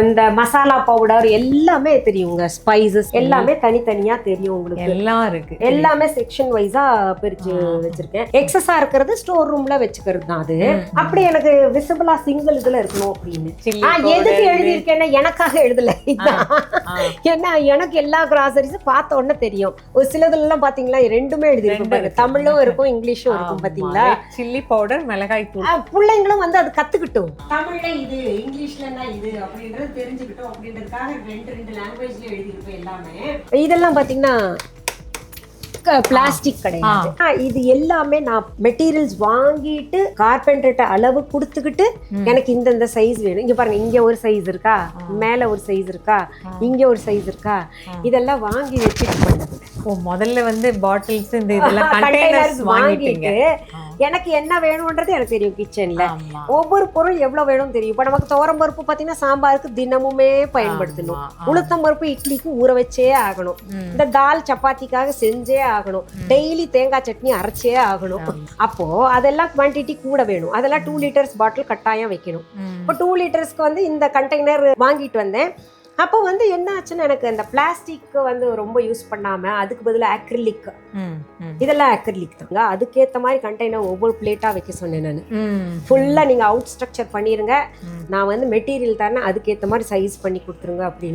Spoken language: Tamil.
இந்த மசாலா பவுடர் எல்லாமே தெரியுங்க, ஸ்பைசஸ் எல்லாமே தனித்தனியா தெரியும் உங்களுக்கு. எல்லாம் இருக்கு, எல்லாமே செக்ஷன் வைஸா பிரிச்சு வச்சிருக்கேன். எக்ஸஸா இருக்கிறது ஸ்டோர் ரூம்ல வச்சுக்கிறது தான் அது. அப்படி எனக்கு விசிபிளா சிங்கிள் இதுல இருக்கணும் அப்படின்னு எதுக்கு எழுதியிருக்கேன்னா எனக்காக எழுதல, ஏன்னா எனக்கு எல்லா கிராசரிஸும் பார்த்த உடனே தெரியும். ஒரு சிலதுல எல்லாம் பாத்தீங்களா ரெண்டுமே எழுதிருக்கும், தமிழும் இருக்கும் இங்கிலீஷும் இருக்கும் பாத்தீங்களா. சில்லி பவுடர், மிளகாய் தூள். பிள்ளைங்களும் வந்து அது கத்துக்கிட்டோம், தமிழ்ல இது இங்கிலீஷ்லன்னா இது அப்படின்றது தெரிஞ்சுக்கிட்டோம் அப்படின்றதுக்காக ரெண்டு லாங்குவேஜ்ல எழுதிருப்போம் எல்லாமே. இதெல்லாம் பாத்தீங்கன்னா பிளாஸ்டிக் கிடையாது. இது எல்லாமே நான் மெட்டீரியல்ஸ் வாங்கிட்டு கார்பெண்டர்ட்ட அளவு கொடுத்துக்கிட்டு எனக்கு இந்த சைஸ் வேணும், இங்க பாருங்க இங்க ஒரு சைஸ் இருக்கா, மேல ஒரு சைஸ் இருக்கா, இங்க ஒரு சைஸ் இருக்கா, இதெல்லாம் வாங்கி வச்சுட்டு பண்ணது. முதல்ல வந்து பாட்டில்ஸ் இந்த இதெல்லாம் கண்டெய்னர்ஸ் வாங்கிட்டு எனக்கு என்ன வேணும்ன்றது எனக்கு தெரியும். கிச்சன்ல ஒவ்வொரு பொருள் எவ்வளவு வேணும் தெரியும். இப்ப நமக்கு துவரம் பருப்பு பாத்தீங்கன்னா சாம்பாருக்கு தினமுமே பயன்படுத்தணும், உளுத்தம் பருப்பு இட்லிக்கு ஊற வச்சே ஆகணும், இந்த தால் சப்பாத்திக்காக செஞ்சே ஆகணும், டெய்லி தேங்காய் சட்னி அரைச்சே ஆகணும். அப்போ அதெல்லாம் குவான்டிட்டி கூட வேணும். அதெல்லாம் 2 லிட்டர்ஸ் பாட்டில் கட்டாயம் வைக்கணும். இப்போ 2 லிட்டர்ஸ்க்கு வந்து இந்த கண்டெய்னர் வாங்கிட்டு வந்தேன். அப்போ வந்து என்ன ஆச்சுன்னா எனக்கு அந்த பிளாஸ்டிக் வந்து ரொம்ப யூஸ் பண்ணாம அதுக்கு பதிலாக அக்ரிலிக், இதெல்லாம் அக்ரிலிக் தாங்க, அதுக்கேற்ற மாதிரி கண்டெய்னர் ஒவ்வொரு பிளேட்டா வைக்க சொன்னேன் நான். ஃபுல்லா நீங்க அவுட் ஸ்ட்ரக்சர் பண்ணிருங்க, நான் வந்து மெட்டீரியல் தரேன், அதுக்கேற்ற மாதிரி சைஸ் பண்ணி கொடுத்துருங்க அப்படின்னு.